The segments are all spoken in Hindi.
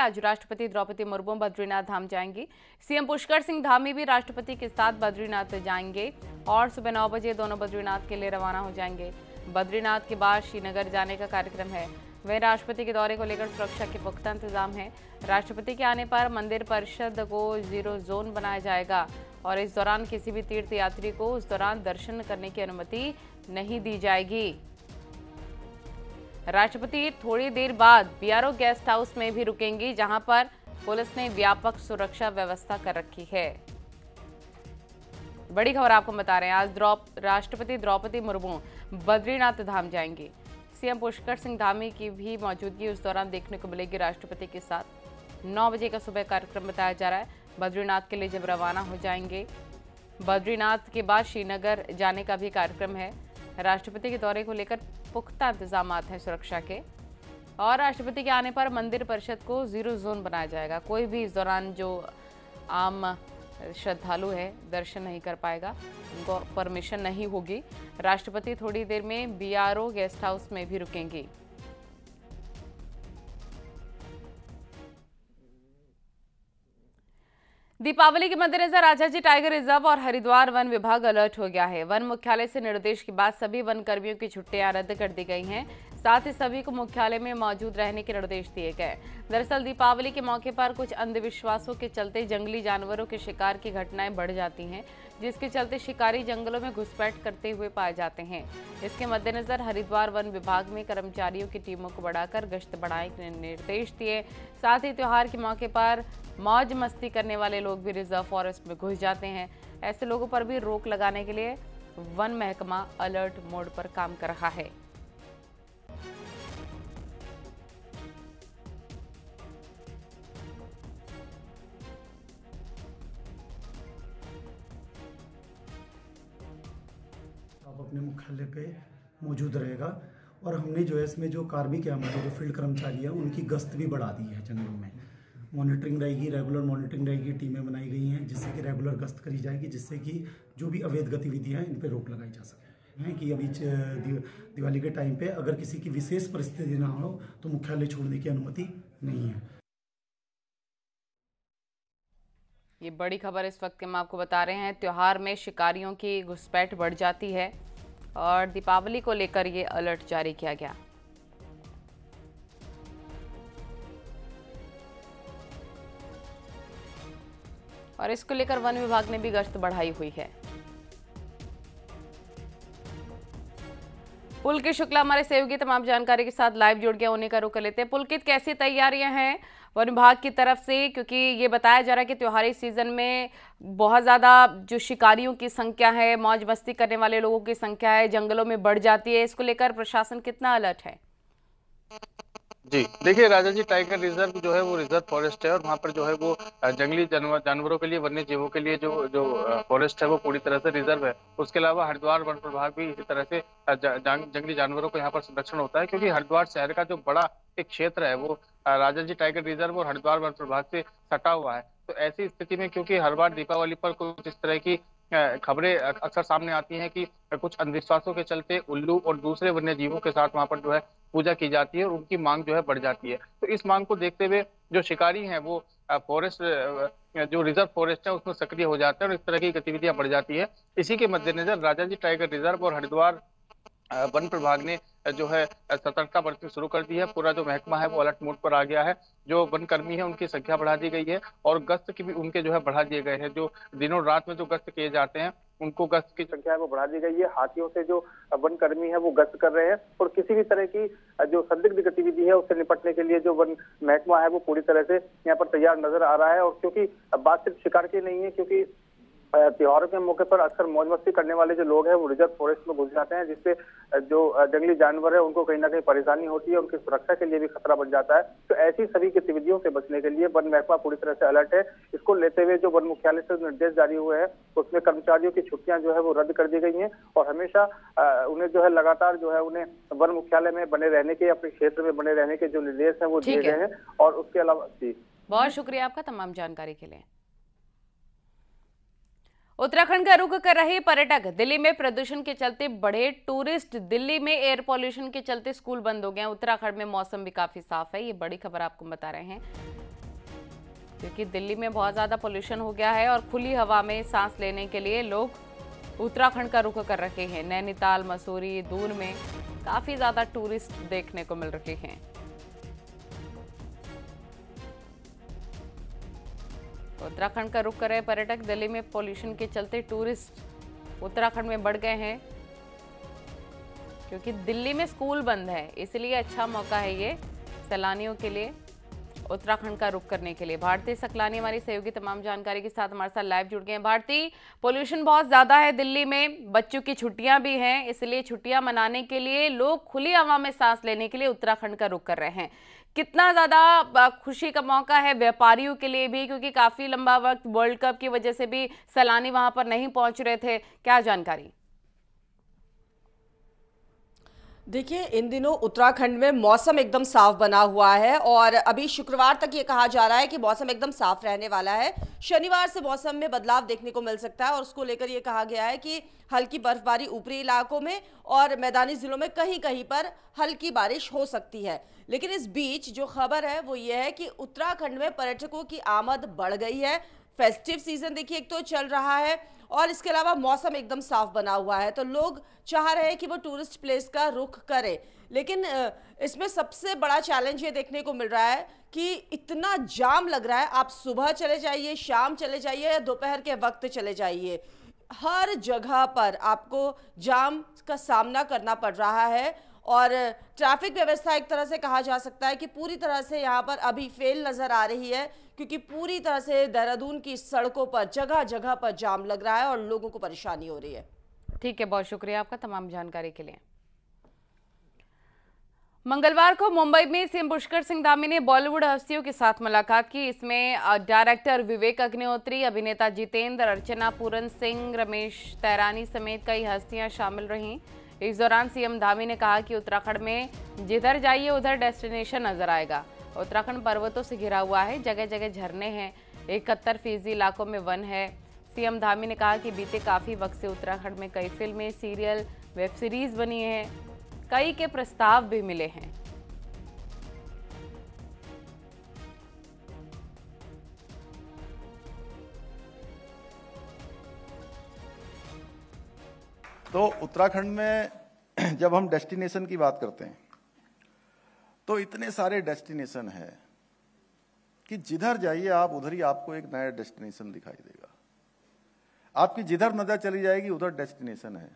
आज राष्ट्रपति द्रौपदी मुर्मू बद्रीनाथ धाम जाएंगी। सीएम पुष्कर सिंह धामी भी राष्ट्रपति के साथ बद्रीनाथ जाएंगे और सुबह 9 बजे दोनों बद्रीनाथ के लिए रवाना हो जाएंगे। बद्रीनाथ के बाद श्रीनगर जाने का कार्यक्रम है। वहीं राष्ट्रपति के दौरे को लेकर सुरक्षा के पुख्ता इंतजाम है। राष्ट्रपति के आने पर मंदिर परिषद को 0 जोन बनाया जाएगा और इस दौरान किसी भी तीर्थ यात्री को उस दौरान दर्शन करने की अनुमति नहीं दी जाएगी। राष्ट्रपति थोड़ी देर बाद बीआरओ गेस्ट हाउस में भी रुकेंगी, जहां पर पुलिस ने व्यापक सुरक्षा व्यवस्था कर रखी है। बड़ी खबर आपको बता रहे हैं, आज राष्ट्रपति द्रौपदी मुर्मू बद्रीनाथ धाम जाएंगी। सीएम पुष्कर सिंह धामी की भी मौजूदगी उस दौरान देखने को मिलेगी। राष्ट्रपति के साथ 9 बजे का सुबह कार्यक्रम बताया जा रहा है। बद्रीनाथ के लिए जब रवाना हो जाएंगे, बद्रीनाथ के बाद श्रीनगर जाने का भी कार्यक्रम है। राष्ट्रपति के दौरे को लेकर पुख्ता इंतजाम हैं सुरक्षा के, और राष्ट्रपति के आने पर मंदिर परिषद को 0 जोन बनाया जाएगा। कोई भी इस दौरान जो आम श्रद्धालु है दर्शन नहीं कर पाएगा, उनको परमिशन नहीं होगी। राष्ट्रपति थोड़ी देर में बीआरओ गेस्ट हाउस में भी रुकेंगी। दीपावली के मद्देनजर राजाजी टाइगर रिजर्व और हरिद्वार वन विभाग अलर्ट हो गया है। वन मुख्यालय से निर्देश के बाद सभी वन कर्मियों की छुट्टियां रद्द कर दी गई हैं। साथ ही सभी को मुख्यालय में मौजूद रहने के निर्देश दिए गए। दरअसल दीपावली के मौके पर कुछ अंधविश्वासों के चलते जंगली जानवरों के शिकार की घटनाएं बढ़ जाती हैं, जिसके चलते शिकारी जंगलों में घुसपैठ करते हुए पाए जाते हैं। इसके मद्देनजर हरिद्वार वन विभाग में कर्मचारियों की टीमों को बढ़ाकर गश्त बढ़ाने के निर्देश दिए। साथ ही त्योहार के मौके पर मौज मस्ती करने वाले लोग भी रिजर्व फॉरेस्ट में घुस जाते हैं। ऐसे लोगों पर भी रोक लगाने के लिए वन महकमा अलर्ट मोड पर काम कर रहा है। आप अपने मुख्यालय पे मौजूद रहेगा, और हमने जो है इसमें जो कार्मिक है, हमारे जो फील्ड कर्मचारी हैं, उनकी गश्त भी बढ़ा दी है। जंगलों में मॉनिटरिंग रहेगी, रेगुलर मॉनिटरिंग रहेगी, टीमें बनाई गई हैं जिससे कि रेगुलर गश्त करी जाएगी, जिससे कि जो भी अवैध गतिविधियां हैं इन पे रोक लगाई जा सके। हैं कि अभी दिवाली के टाइम पे अगर किसी की विशेष परिस्थिति ना हो तो मुख्यालय छोड़ने की अनुमति नहीं है। ये बड़ी खबर इस वक्त हम आपको बता रहे हैं। त्योहार में शिकारियों की घुसपैठ बढ़ जाती है और दीपावली को लेकर ये अलर्ट जारी किया गया। और इसको लेकर वन विभाग ने भी गश्त बढ़ाई हुई है। पुलकित शुक्ला हमारे सहयोगी तमाम जानकारी के साथ लाइव जुड़ गया, उन्हीं का रुख कर लेते हैं। पुलकित, कैसी तैयारियां हैं वन विभाग की तरफ से, क्योंकि ये बताया जा रहा है कि त्योहारी सीजन में बहुत ज़्यादा जो शिकारियों की संख्या है, मौज मस्ती करने वाले लोगों की संख्या है, जंगलों में बढ़ जाती है। इसको लेकर प्रशासन कितना अलर्ट है? जी देखिए, राजाजी टाइगर रिजर्व जो है वो रिजर्व फॉरेस्ट है, और वहाँ पर जो है वो जंगली जानवरों के लिए, वन्य जीवों के लिए जो जो फॉरेस्ट है वो पूरी तरह से रिजर्व है। उसके अलावा हरिद्वार वन प्रभाग भी इसी तरह से जंगली जानवरों को यहाँ पर संरक्षण होता है, क्योंकि हरिद्वार शहर का जो बड़ा एक क्षेत्र है वो राजाजी टाइगर रिजर्व और हरिद्वार वन प्रभाग से सटा हुआ है। तो ऐसी स्थिति में, क्योंकि हर बार दीपावली पर कुछ इस तरह की खबरें अक्सर सामने आती हैं कि कुछ अंधविश्वासों के चलते उल्लू और दूसरे वन्य जीवों के साथ वहां पर जो है पूजा की जाती है और उनकी मांग जो है बढ़ जाती है। तो इस मांग को देखते हुए जो शिकारी हैं वो फॉरेस्ट जो रिजर्व फॉरेस्ट है उसमें सक्रिय हो जाते हैं और इस तरह की गतिविधियां बढ़ जाती है। इसी के मद्देनजर राजाजी टाइगर रिजर्व और हरिद्वार वन प्रभाग ने जो है सतर्कता बरतनी शुरू कर दी है। पूरा जो महकमा है वो अलर्ट मोड पर आ गया है। जो वन कर्मी है उनकी संख्या बढ़ा दी गई है और गश्त की भी उनके जो है बढ़ा दिए गए हैं। जो दिनों रात में जो गश्त किए जाते हैं उनको गश्त की संख्या है वो बढ़ा दी गई है। हाथियों से जो वन कर्मी है वो गश्त कर रहे हैं और किसी भी तरह की जो संदिग्ध गतिविधि है उससे निपटने के लिए जो वन महकमा है वो पूरी तरह से यहाँ पर तैयार नजर आ रहा है। और क्योंकि बात सिर्फ शिकार की नहीं है, क्योंकि त्योहारों के मौके पर अक्सर मौज मस्ती करने वाले जो लोग हैं वो रिजर्व फॉरेस्ट में घुस जाते हैं, जिससे जो जंगली जानवर है उनको कहीं ना कहीं परेशानी होती है, उनकी सुरक्षा के लिए भी खतरा बन जाता है। तो ऐसी सभी गतिविधियों से बचने के लिए वन महकमा पूरी तरह से अलर्ट है। इसको लेते हुए जो वन मुख्यालय से निर्देश जारी हुए हैं उसमें कर्मचारियों की छुट्टियां जो है वो रद्द कर दी गई हैं और हमेशा उन्हें जो है लगातार जो है उन्हें वन मुख्यालय में बने रहने के, अपने क्षेत्र में बने रहने के जो निर्देश है वो दिए गए हैं। और उसके अलावा जी बहुत शुक्रिया आपका तमाम जानकारी के लिए। उत्तराखंड का रुख कर रहे पर्यटक, दिल्ली में प्रदूषण के चलते बढ़े टूरिस्ट, दिल्ली में एयर पॉल्यूशन के चलते स्कूल बंद हो गए हैं। उत्तराखंड में मौसम भी काफी साफ है, ये बड़ी खबर आपको बता रहे हैं। क्योंकि दिल्ली में बहुत ज़्यादा पोल्यूशन हो गया है और खुली हवा में सांस लेने के लिए लोग उत्तराखंड का रुख कर रहे हैं। नैनीताल, मसूरी, दून में काफ़ी ज़्यादा टूरिस्ट देखने को मिल रहे हैं। उत्तराखंड का रुख कर रहे पर्यटक। दिल्ली में पोल्यूशन के चलते टूरिस्ट उत्तराखंड में बढ़ गए हैं, क्योंकि दिल्ली में स्कूल बंद है, इसलिए अच्छा मौका है ये सैलानियों के लिए उत्तराखंड का रुख करने के लिए। भारती सकलानी हमारी सहयोगी तमाम जानकारी के साथ हमारे साथ लाइव जुड़ गए हैं। भारती, पोल्यूशन बहुत ज्यादा है दिल्ली में, बच्चों की छुट्टियां भी हैं, इसलिए छुट्टियां मनाने के लिए लोग खुली हवा में सांस लेने के लिए उत्तराखंड का रुख कर रहे हैं। कितना ज्यादा खुशी का मौका है व्यापारियों के लिए भी, क्योंकि काफी लंबा वक्त वर्ल्ड कप की वजह से भी सैलानी वहां पर नहीं पहुंच रहे थे, क्या जानकारी? देखिए, इन दिनों उत्तराखंड में मौसम एकदम साफ बना हुआ है और अभी शुक्रवार तक ये कहा जा रहा है कि मौसम एकदम साफ रहने वाला है। शनिवार से मौसम में बदलाव देखने को मिल सकता है और उसको लेकर ये कहा गया है कि हल्की बर्फबारी ऊपरी इलाकों में और मैदानी जिलों में कहीं कहीं पर हल्की बारिश हो सकती है। लेकिन इस बीच जो खबर है वो ये है कि उत्तराखंड में पर्यटकों की आमद बढ़ गई है। फेस्टिव सीजन देखिए एक तो चल रहा है और इसके अलावा मौसम एकदम साफ बना हुआ है, तो लोग चाह रहे हैं कि वो टूरिस्ट प्लेस का रुख करें। लेकिन इसमें सबसे बड़ा चैलेंज ये देखने को मिल रहा है कि इतना जाम लग रहा है। आप सुबह चले जाइए, शाम चले जाइए या दोपहर के वक्त चले जाइए, हर जगह पर आपको जाम का सामना करना पड़ रहा है और ट्रैफिक व्यवस्था एक तरह से कहा जा सकता है कि पूरी तरह से यहाँ पर अभी फेल नजर आ रही है, क्योंकि पूरी तरह से देहरादून की सड़कों पर जगह जगह पर जाम लग रहा है और लोगों को परेशानी हो रही है। ठीक है, बहुत शुक्रिया आपका तमाम जानकारी के लिए। मंगलवार को मुंबई में सीएम पुष्कर सिंह धामी ने बॉलीवुड हस्तियों के साथ मुलाकात की। इसमें डायरेक्टर विवेक अग्निहोत्री, अभिनेता जितेंद्र, अर्चना पूरन सिंह, रमेश तैरानी समेत कई हस्तियां शामिल रहीं। इस दौरान सीएम धामी ने कहा कि उत्तराखंड में जिधर जाइए उधर डेस्टिनेशन नजर आएगा। उत्तराखंड पर्वतों से घिरा हुआ है, जगह जगह झरने हैं, 71% इलाकों में वन है। सीएम धामी ने कहा कि बीते काफी वक्त से उत्तराखंड में कई फिल्में, सीरियल, वेब सीरीज बनी हैं, कई के प्रस्ताव भी मिले हैं। तो उत्तराखंड में जब हम डेस्टिनेशन की बात करते हैं तो इतने सारे डेस्टिनेशन है कि जिधर जाइए आप उधर ही आपको एक नया डेस्टिनेशन दिखाई देगा। आपकी जिधर नजर चली जाएगी उधर डेस्टिनेशन है।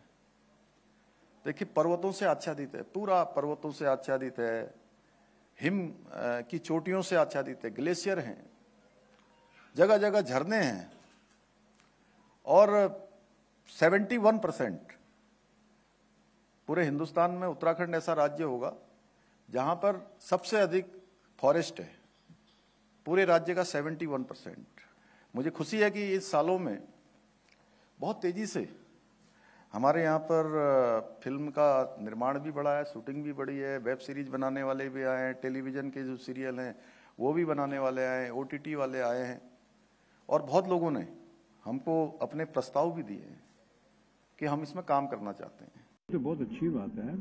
देखिए, पर्वतों से आच्छादित है, पूरा पर्वतों से आच्छादित है, हिम की चोटियों से आच्छादित है, ग्लेशियर हैं, जगह जगह झरने हैं और 71% पूरे हिंदुस्तान में उत्तराखंड ऐसा राज्य होगा जहां पर सबसे अधिक फॉरेस्ट है, पूरे राज्य का 71%। मुझे खुशी है कि इस सालों में बहुत तेजी से हमारे यहाँ पर फिल्म का निर्माण भी बढ़ा है, शूटिंग भी बढ़ी है, वेब सीरीज बनाने वाले भी आए हैं, टेलीविजन के जो सीरियल हैं वो भी बनाने वाले आए हैं, OTT वाले आए हैं और बहुत लोगों ने हमको अपने प्रस्ताव भी दिए हैं कि हम इसमें काम करना चाहते हैं। तो बहुत अच्छी बात है।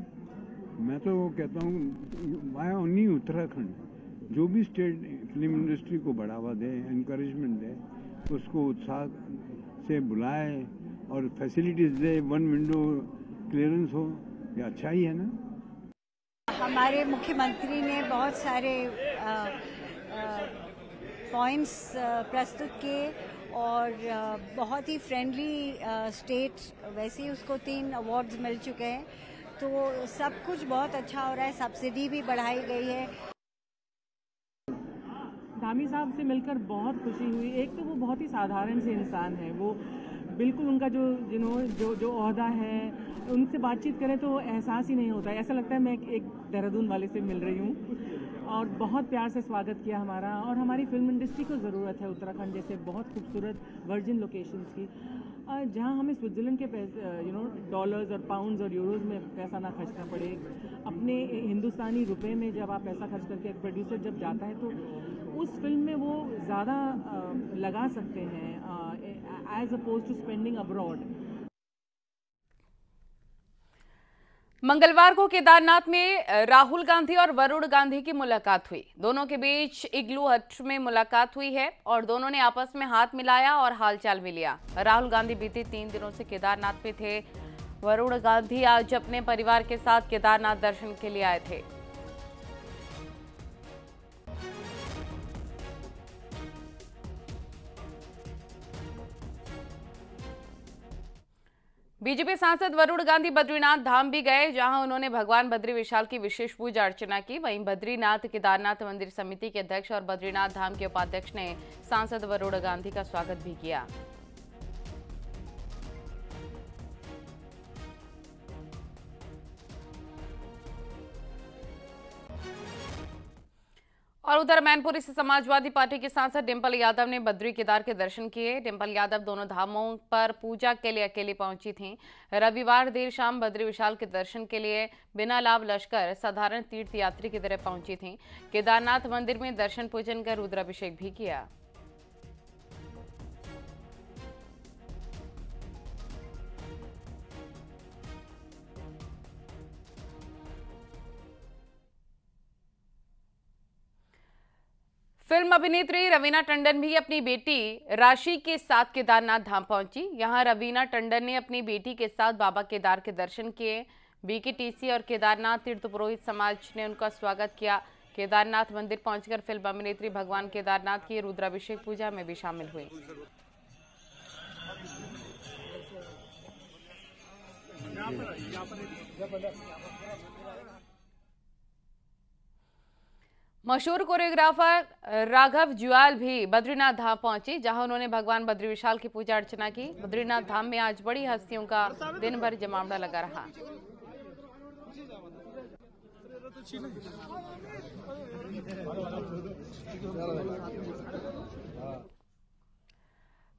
मैं तो कहता हूँ वाई ओनली उत्तराखंड जो भी स्टेट फिल्म इंडस्ट्री को बढ़ावा दे, एनकरेजमेंट दे, उसको उत्साह से बुलाए और फैसिलिटीज दे, वन विंडो क्लियरेंस हो, ये अच्छा ही है ना। हमारे मुख्यमंत्री ने बहुत सारे पॉइंट्स प्रस्तुत किए और बहुत ही फ्रेंडली स्टेट, वैसे ही उसको 3 अवार्ड्स मिल चुके हैं, तो सब कुछ बहुत अच्छा हो रहा है। सब्सिडी भी बढ़ाई गई है। धामी साहब से मिलकर बहुत खुशी हुई। एक तो वो बहुत ही साधारण से इंसान है, वो बिल्कुल उनका जो ओहदा है, उनसे बातचीत करें तो एहसास ही नहीं होता है, ऐसा लगता है मैं एक देहरादून वाले से मिल रही हूँ। और बहुत प्यार से स्वागत किया हमारा, और हमारी फिल्म इंडस्ट्री को ज़रूरत है उत्तराखंड जैसे बहुत खूबसूरत वर्जिन लोकेशंस की, जहाँ हमें स्विट्ज़रलैंड के डॉलर्स और पाउंड्स और यूरोज़ में पैसा ना खर्चना पड़े। अपने हिंदुस्तानी रुपए में जब आप पैसा खर्च करके एक प्रोड्यूसर जब जाता है तो उस फिल्म में वो ज़्यादा लगा सकते हैं as opposed to spending abroad. मंगलवार को केदारनाथ में राहुल गांधी और वरुण गांधी की मुलाकात हुई। दोनों के बीच इग्लू हट में मुलाकात हुई है और दोनों ने आपस में हाथ मिलाया और हालचाल भी लिया। राहुल गांधी बीते 3 दिनों से केदारनाथ में थे। वरुण गांधी आज अपने परिवार के साथ केदारनाथ दर्शन के लिए आए थे। बीजेपी सांसद वरुण गांधी बद्रीनाथ धाम भी गए, जहां उन्होंने भगवान बद्री विशाल की विशेष पूजा अर्चना की। वहीं बद्रीनाथ केदारनाथ मंदिर समिति के अध्यक्ष और बद्रीनाथ धाम के उपाध्यक्ष ने सांसद वरुण गांधी का स्वागत भी किया। और उधर मैनपुरी से समाजवादी पार्टी की सांसद डिंपल यादव ने बद्री केदार के दर्शन किए। डिंपल यादव दोनों धामों पर पूजा के लिए अकेली पहुंची थीं। रविवार देर शाम बद्री विशाल के दर्शन के लिए बिना लाभ लश्कर साधारण तीर्थ यात्री की तरह पहुंची थीं। केदारनाथ मंदिर में दर्शन पूजन कर रुद्राभिषेक भी किया। फिल्म अभिनेत्री रवीना टंडन भी अपनी बेटी राशि के साथ केदारनाथ धाम पहुंची। यहां रवीना टंडन ने अपनी बेटी के साथ बाबा केदार के दर्शन किए। बीकेटीसी और केदारनाथ तीर्थ पुरोहित समाज ने उनका स्वागत किया। केदारनाथ मंदिर पहुंचकर फिल्म अभिनेत्री भगवान केदारनाथ की रुद्राभिषेक पूजा में भी शामिल हुई। मशहूर कोरियोग्राफर राघव जुआल भी बद्रीनाथ धाम पहुंचे, जहां उन्होंने भगवान बद्री विशाल की पूजा अर्चना की। बद्रीनाथ धाम में आज बड़ी हस्तियों का दिन भर जमावड़ा लगा रहा।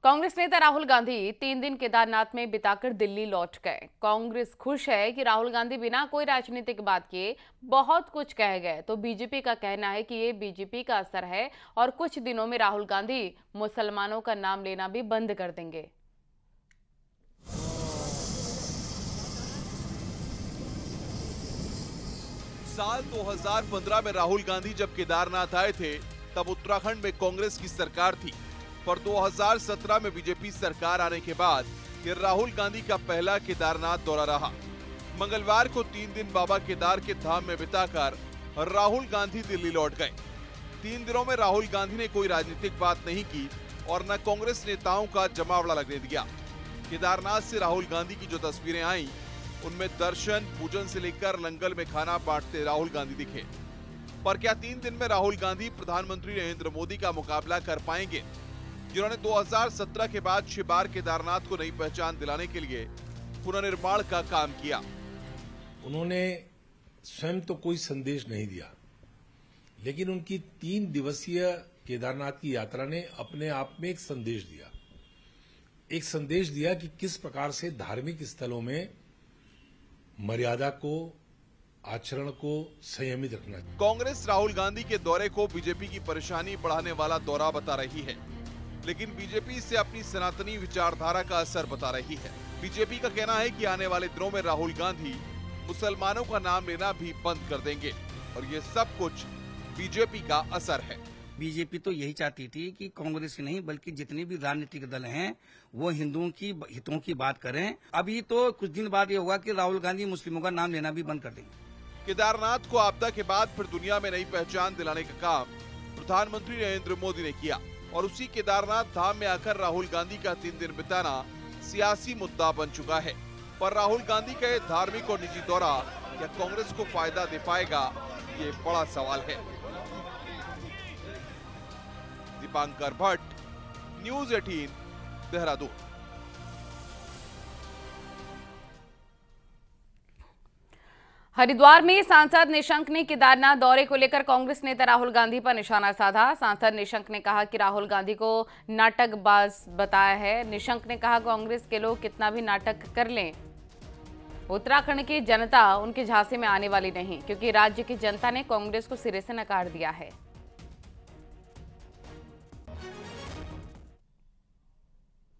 कांग्रेस नेता राहुल गांधी 3 दिन केदारनाथ में बिताकर दिल्ली लौट गए। कांग्रेस खुश है कि राहुल गांधी बिना कोई राजनीतिक बात किए बहुत कुछ कह गए, तो बीजेपी का कहना है कि ये बीजेपी का असर है और कुछ दिनों में राहुल गांधी मुसलमानों का नाम लेना भी बंद कर देंगे। साल 2015 में राहुल गांधी जब केदारनाथ आए थे, तब उत्तराखंड में कांग्रेस की सरकार थी। पर 2017 में बीजेपी सरकार आने के बाद ये राहुल गांधी का पहला केदारनाथ दौरा रहा। मंगलवार को 3 दिन बाबा केदार के धाम में बिताकर राहुल गांधी दिल्ली लौट गए। 3 दिनों में राहुल गांधी ने कोई राजनीतिक बात नहीं की और न कांग्रेस नेताओं का जमावड़ा लगने दिया। केदारनाथ से राहुल गांधी की जो तस्वीरें आई, उनमें दर्शन पूजन से लेकर लंगर में खाना बांटते राहुल गांधी दिखे। पर क्या 3 दिन में राहुल गांधी प्रधानमंत्री नरेंद्र मोदी का मुकाबला कर पाएंगे, जिन्होंने 2017 के बाद 6 बार केदारनाथ को नई पहचान दिलाने के लिए पुनर्निर्माण का काम किया? उन्होंने स्वयं तो कोई संदेश नहीं दिया, लेकिन उनकी 3 दिवसीय केदारनाथ की यात्रा ने अपने आप में एक संदेश दिया। एक संदेश दिया कि किस प्रकार से धार्मिक स्थलों में मर्यादा को, आचरण को संयमित रखना चाहिए। कांग्रेस राहुल गांधी के दौरे को बीजेपी की परेशानी बढ़ाने वाला दौरा बता रही है, लेकिन बीजेपी इसे अपनी सनातनी विचारधारा का असर बता रही है। बीजेपी का कहना है कि आने वाले दिनों में राहुल गांधी मुसलमानों का नाम लेना भी बंद कर देंगे और ये सब कुछ बीजेपी का असर है। बीजेपी तो यही चाहती थी कि कांग्रेस ही नहीं बल्कि जितने भी राजनीतिक दल हैं वो हिंदुओं की हितों की बात करें। अभी तो कुछ दिन बाद ये होगा कि राहुल गांधी मुस्लिमों का नाम लेना भी बंद कर देंगे। केदारनाथ को आपदा के बाद फिर दुनिया में नई पहचान दिलाने का काम प्रधानमंत्री नरेंद्र मोदी ने किया और उसी केदारनाथ धाम में आकर राहुल गांधी का 3 दिन बिताना सियासी मुद्दा बन चुका है। पर राहुल गांधी का ये धार्मिक और निजी दौरा क्या कांग्रेस को फायदा दे पाएगा, ये बड़ा सवाल है। दीपांकर भट्ट, न्यूज़ 18, देहरादून। हरिद्वार में सांसद निशंक ने केदारनाथ दौरे को लेकर कांग्रेस नेता राहुल गांधी पर निशाना साधा। सांसद निशंक ने कहा कि राहुल गांधी को नाटकबाज बताया है। निशंक ने कहा कांग्रेस के लोग कितना भी नाटक कर लें, उत्तराखंड की जनता उनके झांसे में आने वाली नहीं, क्योंकि राज्य की जनता ने कांग्रेस को सिरे से नकार दिया है।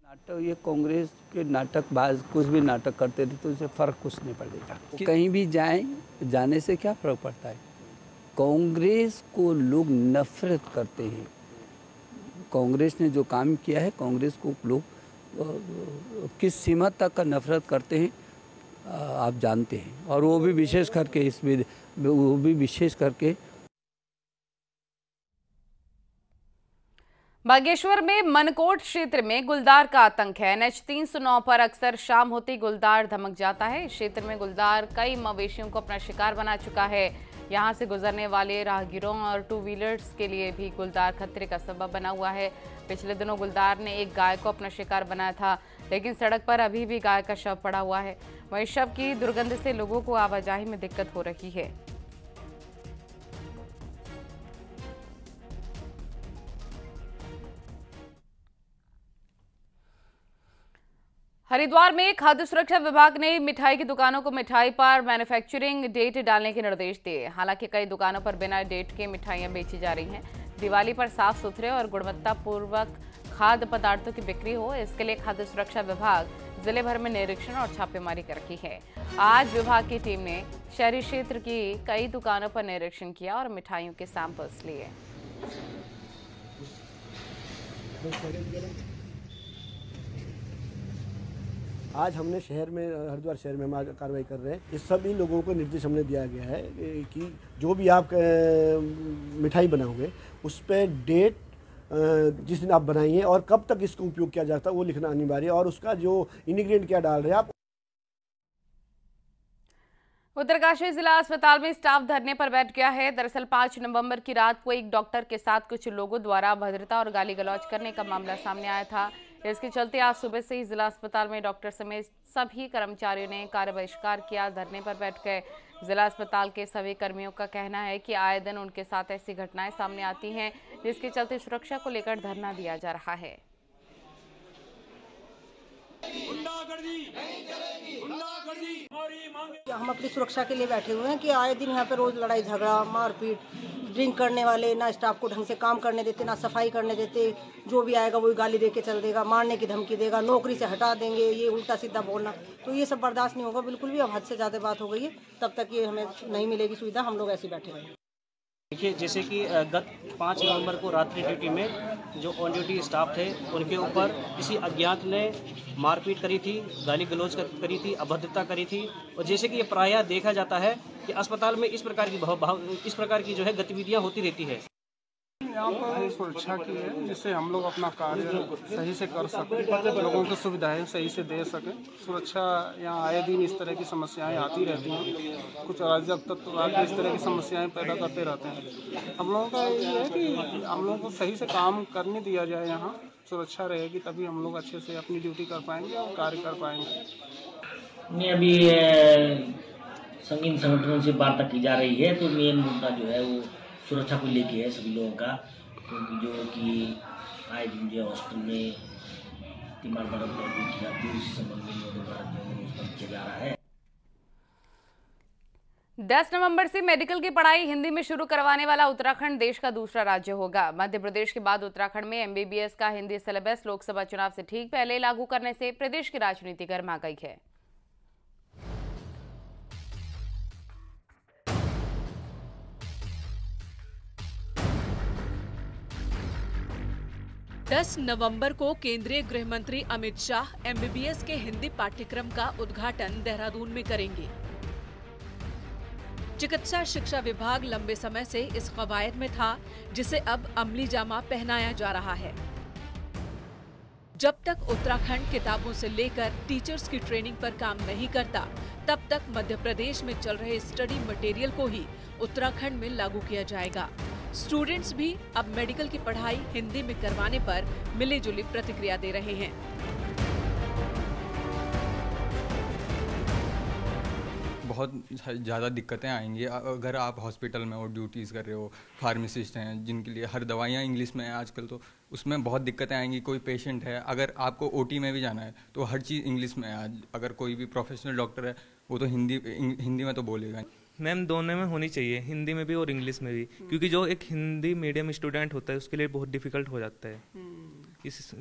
नाटक ये कांग्रेस के नाटकबाज कुछ भी नाटक करते थे तो उससे फ़र्क कुछ नहीं पड़ेगा। कहीं भी जाने से क्या फ़र्क पड़ता है। कांग्रेस को लोग नफरत करते हैं। कांग्रेस ने जो काम किया है, कांग्रेस को लोग किस सीमा तक का नफरत करते हैं आप जानते हैं। और वो भी विशेष करके बागेश्वर में मनकोट क्षेत्र में गुलदार का आतंक है। NH 309 पर अक्सर शाम होती गुलदार धमक जाता है। इस क्षेत्र में गुलदार कई मवेशियों को अपना शिकार बना चुका है। यहां से गुजरने वाले राहगीरों और टू व्हीलर्स के लिए भी गुलदार खतरे का सबब बना हुआ है। पिछले दिनों गुलदार ने एक गाय को अपना शिकार बनाया था, लेकिन सड़क पर अभी भी गाय का शव पड़ा हुआ है। वहीं शव की दुर्गंध से लोगों को आवाजाही में दिक्कत हो रही है। हरिद्वार में खाद्य सुरक्षा विभाग ने मिठाई की दुकानों को मिठाई पर मैन्युफैक्चरिंग डेट डालने के निर्देश दिए। हालांकि कई दुकानों पर बिना डेट के मिठाइयां बेची जा रही हैं। दिवाली पर साफ सुथरे और गुणवत्तापूर्वक खाद्य पदार्थों की बिक्री हो, इसके लिए खाद्य सुरक्षा विभाग जिले भर में निरीक्षण और छापेमारी कर रही है। आज विभाग की टीम ने शहरी क्षेत्र की कई दुकानों पर निरीक्षण किया और मिठाइयों के सैंपल्स लिए। आज हमने शहर में, हरिद्वार शहर में हम कार्रवाई कर रहे हैं। ये सभी लोगों को निर्देश हमने दिया गया है कि जो भी आप मिठाई बनाओगे उस पर डेट जिस दिन आप बनाइए और कब तक इसको उपयोग किया जाता है वो लिखना अनिवार्य है, और उसका जो इंग्रेडिएंट क्या डाल रहे हैं आप। उत्तरकाशी जिला अस्पताल में स्टाफ धरने पर बैठ गया है। दरअसल 5 नवंबर की रात को एक डॉक्टर के साथ कुछ लोगों द्वारा अभद्रता और गाली गलौज करने का मामला सामने आया था। इसके चलते आज सुबह से ही जिला अस्पताल में डॉक्टर समेत सभी कर्मचारियों ने कार्य बहिष्कार किया, धरने पर बैठ गए। जिला अस्पताल के सभी कर्मियों का कहना है कि आए दिन उनके साथ ऐसी घटनाएं सामने आती हैं, जिसके चलते सुरक्षा को लेकर धरना दिया जा रहा है। हम अपनी सुरक्षा के लिए बैठे हुए हैं कि आए दिन यहाँ पे रोज लड़ाई झगड़ा मारपीट, ड्रिंक करने वाले, ना स्टाफ को ढंग से काम करने देते, ना सफाई करने देते, जो भी आएगा वही गाली दे के चल देगा, मारने की धमकी देगा, नौकरी से हटा देंगे, ये उल्टा सीधा बोलना, तो ये सब बर्दाश्त नहीं होगा बिल्कुल भी। अब हद से ज़्यादा बात हो गई है, तब तक ये हमें नहीं मिलेगी सुविधा, हम लोग ऐसे बैठे रहेंगे। देखिए, जैसे कि गत 5 नवंबर को रात्रि ड्यूटी में जो ऑन ड्यूटी स्टाफ थे उनके ऊपर किसी अज्ञात ने मारपीट करी थी, गाली गलौज करी थी, अभद्रता करी थी। और जैसे कि ये प्रायः देखा जाता है कि अस्पताल में इस प्रकार की जो है गतिविधियां होती रहती है। यहाँ पर सुरक्षा की है, जिससे हम लोग अपना कार्य सही से कर सकें, लोगों को सुविधाएं सही से दे सकें। सुरक्षा यहाँ आए दिन इस तरह की समस्याएं आती रहती हैं, कुछ अराजक तत्व आके इस तरह की समस्याएं पैदा करते रहते हैं। हम लोगों का ये है कि हम लोगों को सही से काम करने दिया जाए, यहाँ सुरक्षा रहेगी तभी हम लोग अच्छे से अपनी ड्यूटी कर पाएंगे और कार्य कर पाएंगे। अभी संगीन संगठनों से वार्ता की जा रही है, तो मेन मुद्दा जो है वो सुरक्षा को लेके है सभी लोगों का, क्योंकि जो कि आए दिन जो हॉस्टल में तीमारदारों पर की जाती है, उसी संबंध में लोगों द्वारा जो किया जा रहा है। 10 नवंबर से मेडिकल की पढ़ाई हिंदी में शुरू करवाने वाला उत्तराखंड देश का दूसरा राज्य होगा। मध्य प्रदेश के बाद उत्तराखंड में MBBS का हिंदी सिलेबस लोकसभा चुनाव से ठीक पहले लागू करने से प्रदेश की राजनीति गर्मा गई है। 10 नवंबर को केंद्रीय गृह मंत्री अमित शाह MBBS के हिंदी पाठ्यक्रम का उद्घाटन देहरादून में करेंगे। चिकित्सा शिक्षा विभाग लंबे समय से इस कवायद में था, जिसे अब अमली जामा पहनाया जा रहा है। जब तक उत्तराखंड किताबों से लेकर टीचर्स की ट्रेनिंग पर काम नहीं करता, तब तक मध्य प्रदेश में चल रहे स्टडी मटेरियल को ही उत्तराखंड में लागू किया जाएगा। स्टूडेंट्स भी अब मेडिकल की पढ़ाई हिंदी में करवाने पर मिली-जुली प्रतिक्रिया दे रहे हैं। बहुत ज़्यादा दिक्कतें आएंगी अगर आप हॉस्पिटल में और ड्यूटीज़ कर रहे हो, फार्मासिस्ट हैं जिनके लिए हर दवाइयाँ इंग्लिश में हैं आजकल, तो उसमें बहुत दिक्कतें आएंगी। कोई पेशेंट है, अगर आपको OT में भी जाना है तो हर चीज़ इंग्लिश में है। आज अगर कोई भी प्रोफेशनल डॉक्टर है वो तो हिंदी में तो बोलेगा। मैम दोनों में होनी चाहिए, हिंदी में भी और इंग्लिश में भी, क्योंकि जो एक हिंदी मीडियम स्टूडेंट होता है उसके लिए बहुत डिफिकल्ट हो जाता है। इस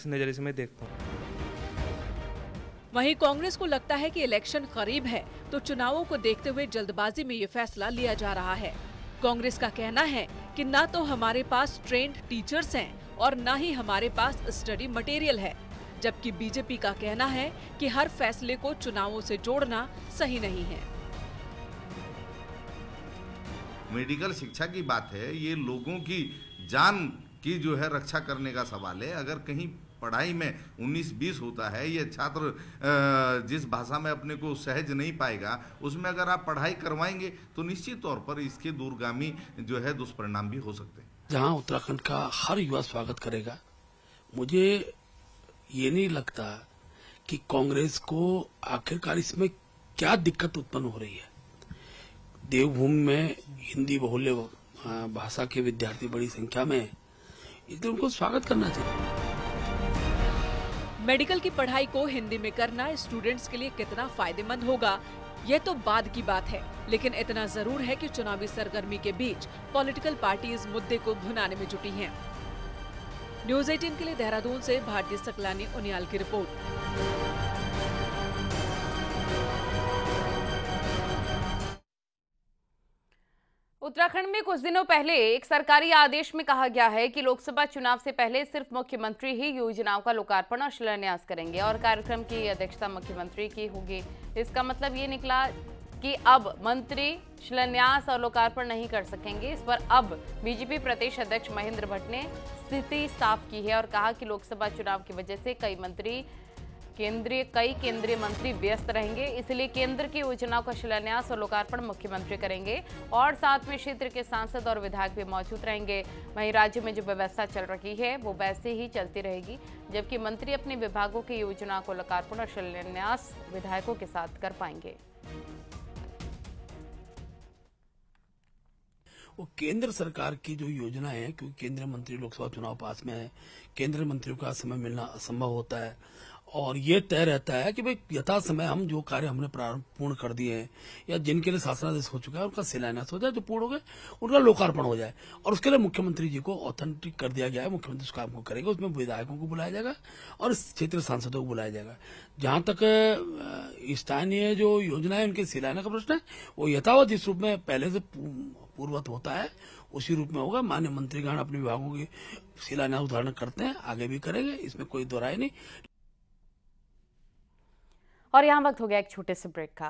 नज़रिए से मैं देखता हूँ। वहीं कांग्रेस को लगता है कि इलेक्शन करीब है तो चुनावों को देखते हुए जल्दबाजी में ये फैसला लिया जा रहा है। कांग्रेस का कहना है कि ना तो हमारे पास ट्रेंड टीचर्स हैं और ना ही हमारे पास स्टडी मटेरियल है, जबकि बीजेपी का कहना है कि हर फैसले को चुनावों से जोड़ना सही नहीं है। मेडिकल शिक्षा की बात है, ये लोगों की जान की जो है रक्षा करने का सवाल है। अगर कहीं पढ़ाई में 19-20 होता है, ये छात्र जिस भाषा में अपने को सहज नहीं पाएगा, उसमें अगर आप पढ़ाई करवाएंगे तो निश्चित तौर पर इसके दूरगामी जो है दुष्परिणाम भी हो सकते हैं। जहां उत्तराखंड का हर युवा स्वागत करेगा, मुझे ये नहीं लगता कि कांग्रेस को आखिरकार इसमें क्या दिक्कत उत्पन्न हो रही है। देवभूमि में हिंदी बहुल्य भाषा के विद्यार्थी बड़ी संख्या में, इसलिए उनको स्वागत करना चाहिए। मेडिकल की पढ़ाई को हिंदी में करना स्टूडेंट्स के लिए कितना फायदेमंद होगा, ये तो बाद की बात है, लेकिन इतना जरूर है कि चुनावी सरगर्मी के बीच पॉलिटिकल पार्टी इस मुद्दे को भुनाने में जुटी हैं। न्यूज़ 18 के लिए देहरादून से भारतीय सकलानी उनियाल की रिपोर्ट। उत्तराखंड में कुछ दिनों पहले एक सरकारी आदेश में कहा गया है कि लोकसभा चुनाव से पहले सिर्फ मुख्यमंत्री ही योजनाओं का लोकार्पण और शिलान्यास करेंगे और कार्यक्रम की अध्यक्षता मुख्यमंत्री की होगी। इसका मतलब ये निकला कि अब मंत्री शिलान्यास और लोकार्पण नहीं कर सकेंगे। इस पर अब बीजेपी प्रदेश अध्यक्ष महेंद्र भट्ट ने स्थिति साफ की है और कहा कि लोकसभा चुनाव की वजह से कई केंद्रीय मंत्री व्यस्त रहेंगे, इसलिए केंद्र की योजनाओं का शिलान्यास और लोकार्पण मुख्यमंत्री करेंगे और साथ में क्षेत्र के सांसद और विधायक भी मौजूद रहेंगे। वहीं राज्य में जो व्यवस्था चल रही है वो वैसे ही चलती रहेगी, जबकि मंत्री अपने विभागों की योजनाओं को लोकार्पण और शिलान्यास विधायकों के साथ कर पाएंगे। वो केंद्र सरकार की जो योजना है, क्योंकि केंद्रीय मंत्री लोकसभा चुनाव पास में है, केंद्रीय मंत्रियों का समय मिलना असंभव होता है और ये तय रहता है कि भाई यथा समय हम जो कार्य हमने पूर्ण कर दिए हैं या जिनके लिए शासनादेश हो चुका है उनका शिलान्यास हो जाए, जो पूर्ण हो गए उनका लोकार्पण हो जाए और उसके लिए मुख्यमंत्री जी को ऑथेंटिक कर दिया गया है। मुख्यमंत्री उस काम को करेंगे, उसमें विधायकों को बुलाया जाएगा और क्षेत्रीय सांसदों को बुलाया जाएगा। जहां तक स्थानीय जो योजना है उनके शिलान्यास का प्रश्न है, वो यथावत जिस रूप में पहले से पूर्ववत होता है उसी रूप में होगा। माननीय मंत्रीगण अपने विभागों की शिलान्यास उदाहरण करते हैं, आगे भी करेंगे, इसमें कोई दोहराई नहीं। और यहाँ वक्त हो गया एक छोटे से ब्रेक का।